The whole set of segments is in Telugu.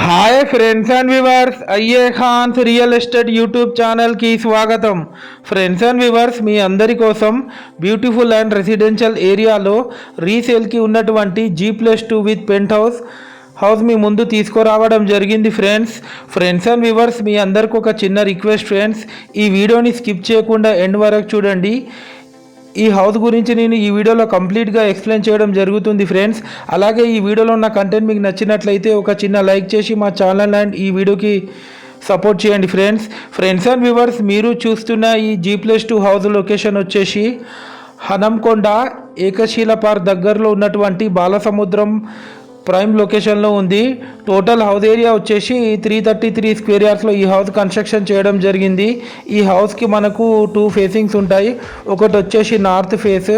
హాయ్ ఫ్రెండ్స్ అండ్ వ్యూవర్స్, అయ్యే ఖాన్స్ రియల్ ఎస్టేట్ యూట్యూబ్ ఛానల్కి స్వాగతం. ఫ్రెండ్స్ అండ్ వ్యూవర్స్, మీ అందరి కోసం బ్యూటిఫుల్ అండ్ రెసిడెన్షియల్ ఏరియాలో రీసేల్కి ఉన్నటువంటి G+2 విత్ పెంట్ హౌస్ మీ ముందు తీసుకురావడం జరిగింది. ఫ్రెండ్స్ అండ్ వ్యూవర్స్, మీ అందరికి ఒక చిన్న రిక్వెస్ట్ ఫ్రెండ్స్, ఈ వీడియోని స్కిప్ చేయకుండా ఎండ్ వరకు చూడండి. ఈ హౌస్ గురించి నేను ఈ వీడియోలో కంప్లీట్గా ఎక్స్ప్లెయిన్ చేయడం జరుగుతుంది ఫ్రెండ్స్. అలాగే ఈ వీడియోలో ఉన్న కంటెంట్ మీకు నచ్చినట్లయితే ఒక చిన్న లైక్ చేసి మా ఛానల్ అండ్ ఈ వీడియోకి సపోర్ట్ చేయండి ఫ్రెండ్స్ అండ్ వ్యూవర్స్, మీరు చూస్తున్న ఈ G+2 హౌస్ లొకేషన్ వచ్చేసి హనంకొండ ఏకశిల పార్క్ దగ్గరలో ఉన్నటువంటి బాలసముద్రం ప్రైమ్ లొకేషన్లో ఉంది. టోటల్ హౌస్ ఏరియా వచ్చేసి 333 స్క్వేర్ యార్డ్స్లో ఈ హౌస్ కన్స్ట్రక్షన్ చేయడం జరిగింది. ఈ హౌస్కి మనకు 2 ఫేసింగ్స్ ఉంటాయి. ఒకటి వచ్చేసి నార్త్ ఫేస్,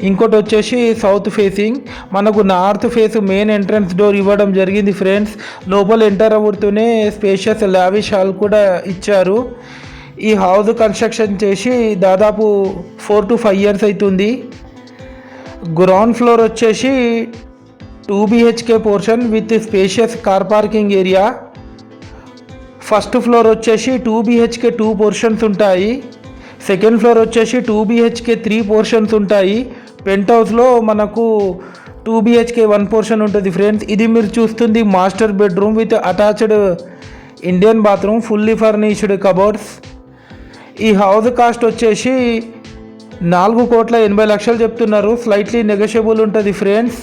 ఇంకోటి వచ్చేసి సౌత్ ఫేసింగ్. మనకు north face main entrance door ఇవ్వడం జరిగింది ఫ్రెండ్స్. లోపల ఎంటర్ అవుతూనే స్పేషియస్ లావిష్ హాల్ కూడా ఇచ్చారు. ఈ హౌస్ కన్స్ట్రక్షన్ చేసి దాదాపు 4 to 5 years అవుతుంది. గ్రౌండ్ ఫ్లోర్ వచ్చేసి 2 BHK portion with spacious car parking area. First floor వచ్చేసి 2 BHK 2 పోర్షన్స్ ఉంటాయి. సెకండ్ ఫ్లోర్ వచ్చేసి 2 BHK 3 పోర్షన్స్ ఉంటాయి. పెంట్ హౌస్లో మనకు 2 BHK 1 పోర్షన్ ఉంటుంది ఫ్రెండ్స్. ఇది మీరు చూస్తుంది master bedroom with attached Indian bathroom, fully furnished cupboards. ఈ హౌస్ కాస్ట్ వచ్చేసి 4,80,00,000 చెప్తున్నారు. స్లైట్లీ నెగోషియబుల్ ఉంటుంది ఫ్రెండ్స్.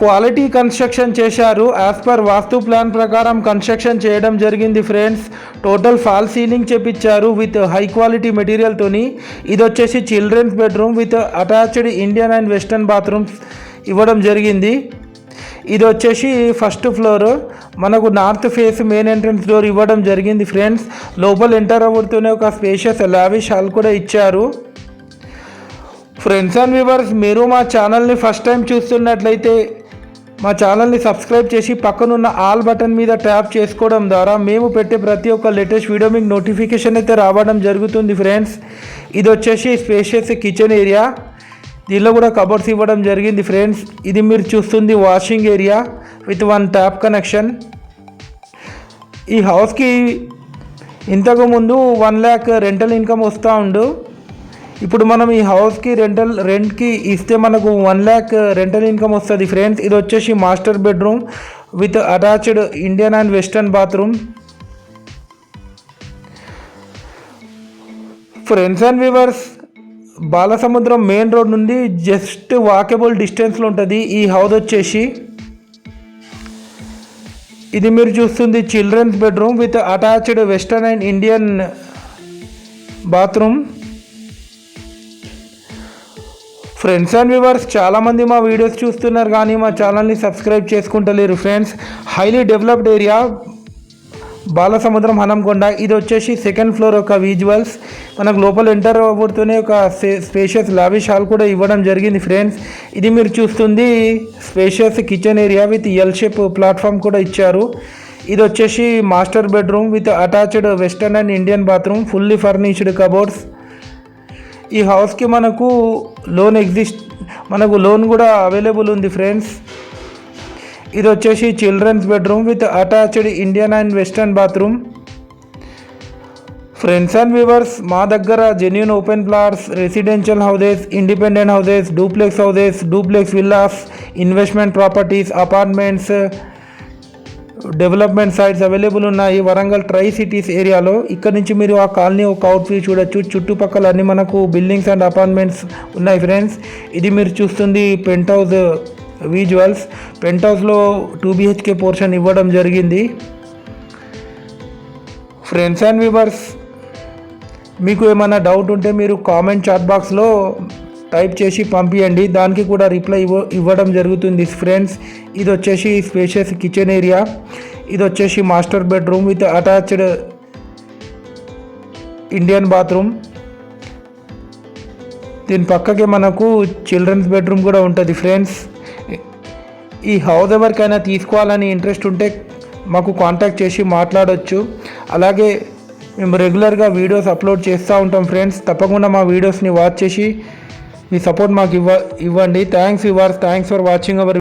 క్వాలిటీ కన్స్ట్రక్షన్ చేశారు. యాజ్ పర్ వాస్తు ప్లాన్ ప్రకారం కన్స్ట్రక్షన్ చేయడం జరిగింది ఫ్రెండ్స్. టోటల్ ఫాల్ సీలింగ్ చేపించారు విత్ హై క్వాలిటీ మెటీరియల్తోని. ఇది వచ్చేసి children's bedroom with attached Indian and western bathrooms ఇవ్వడం జరిగింది. ఇది వచ్చేసి ఫస్ట్ ఫ్లోర్. మనకు north face main entrance door ఇవ్వడం జరిగింది ఫ్రెండ్స్. లోపల ఎంటర్ అవుతూనే ఒక స్పేషియస్ లావిష్ హాల్ కూడా ఇచ్చారు. ఫ్రెండ్స్ అండ్ వ్యూవర్స్, మీరు మా ఛానల్ని ఫస్ట్ టైం చూస్తున్నట్లయితే మా ఛానల్ని సబ్స్క్రైబ్ చేసి పక్కనున్న ఆల్ బటన్ మీద ట్యాప్ చేసుకోవడం ద్వారా మేము పెట్టే ప్రతి ఒక్క లేటెస్ట్ వీడియో మీకు నోటిఫికేషన్ అయితే రావడం జరుగుతుంది ఫ్రెండ్స్. ఇది వచ్చేసి స్పేషియస్ కిచెన్ ఏరియా. దీనిలో కూడా కబోర్డ్స్ ఇవ్వడం జరిగింది ఫ్రెండ్స్. ఇది మీరు చూస్తుంది washing area with 1 tap connection. ఈ హౌస్కి ఇంతకుముందు 1 lakh రెంటల్ ఇన్కమ్ వస్తూ ఉండు. ఇప్పుడు మనం ఈ హౌస్కి రెంట్కి ఇస్తే మనకు 1 lakh రెంటల్ ఇన్కమ్ వస్తుంది ఫ్రెండ్స్. ఇది వచ్చేసి master bedroom with attached Indian and western bathroom. Friends and viewers, Balasamudram main road నుండి జస్ట్ వాకబుల్ డిస్టెన్స్లో ఉంటుంది ఈ హౌస్ వచ్చేసి. ఇది మీరు చూస్తుంది children's bedroom with attached western and Indian bathroom. Friends and viewers, చాలామంది మా వీడియోస్ చూస్తున్నారు కానీ మా ఛానల్ని సబ్స్క్రైబ్ చేసుకుంటలేరు friends. Highly developed area Balasamudram Hanamkonda. ఇది వచ్చేసి సెకండ్ ఫ్లోర్ ఒక విజువల్స్. మనకు లోపల ఎంటర్ అవ్వబడుతూనే ఒక స్పేషియస్ లావిష్ హాల్ కూడా ఇవ్వడం జరిగింది ఫ్రెండ్స్. ఇది మీరు చూస్తుంది spacious kitchen area with L shape platform కూడా ఇచ్చారు. ఇది వచ్చేసి master bedroom with attached western and Indian bathroom, fully furnished cupboards. ఈ హౌస్కి మనకు లోన్ కూడా అవైలబుల్ ఉంది ఫ్రెండ్స్. ఇది వచ్చేసి children's bedroom with attached Indian and western bathroom. Friends and viewers, మా దగ్గర genuine open plots, residential houses, independent houses, duplex houses, duplex villas, investment properties, apartments, development sites available ఉన్నాయి వరంగల్ ట్రై సిటీస్ ఏరియాలో. ఇక్కడ నుంచి మీరు ఆ కాలనీ ఒక అవుట్ వ్యూ చూడొచ్చు. చుట్టుపక్కల అన్ని మనకు బిల్డింగ్స్ అండ్ అపార్ట్మెంట్స్ ఉన్నాయి ఫ్రెండ్స్. ఇది మీరు చూస్తుంది పెంట్ హౌస్ విజువల్స్. పెంట్ హౌస్లో 2 BHK పోర్షన్ ఇవ్వడం జరిగింది. ఫ్రెండ్స్ అండ్ వ్యూవర్స్, మీకు ఏమైనా డౌట్ ఉంటే మీరు కామెంట్ చాట్ బాక్స్లో టైప్ చేసి పంపించండి, దానికి కూడా రిప్లై ఇవ్వడం జరుగుతుంది ఫ్రెండ్స్. ఇది వచ్చేసి స్పేషియస్ కిచెన్ ఏరియా. ఇది వచ్చేసి master bedroom with attached Indian bathroom. దీని పక్కకే మనకు చిల్డ్రన్స్ బెడ్రూమ్ కూడా ఉంటుంది ఫ్రెండ్స్. ఈ హౌస్ ఎవరికైనా తీసుకోవాలని ఇంట్రెస్ట్ ఉంటే మాకు కాంటాక్ట్ చేసి మాట్లాడవచ్చు. అలాగే మేము రెగ్యులర్గా వీడియోస్ అప్లోడ్ చేస్తూ ఉంటాం ఫ్రెండ్స్. తప్పకుండా మా వీడియోస్ని వాచ్ చేసి మీ సపోర్ట్ మాకు ఇవ్వండి. Thanks for watching our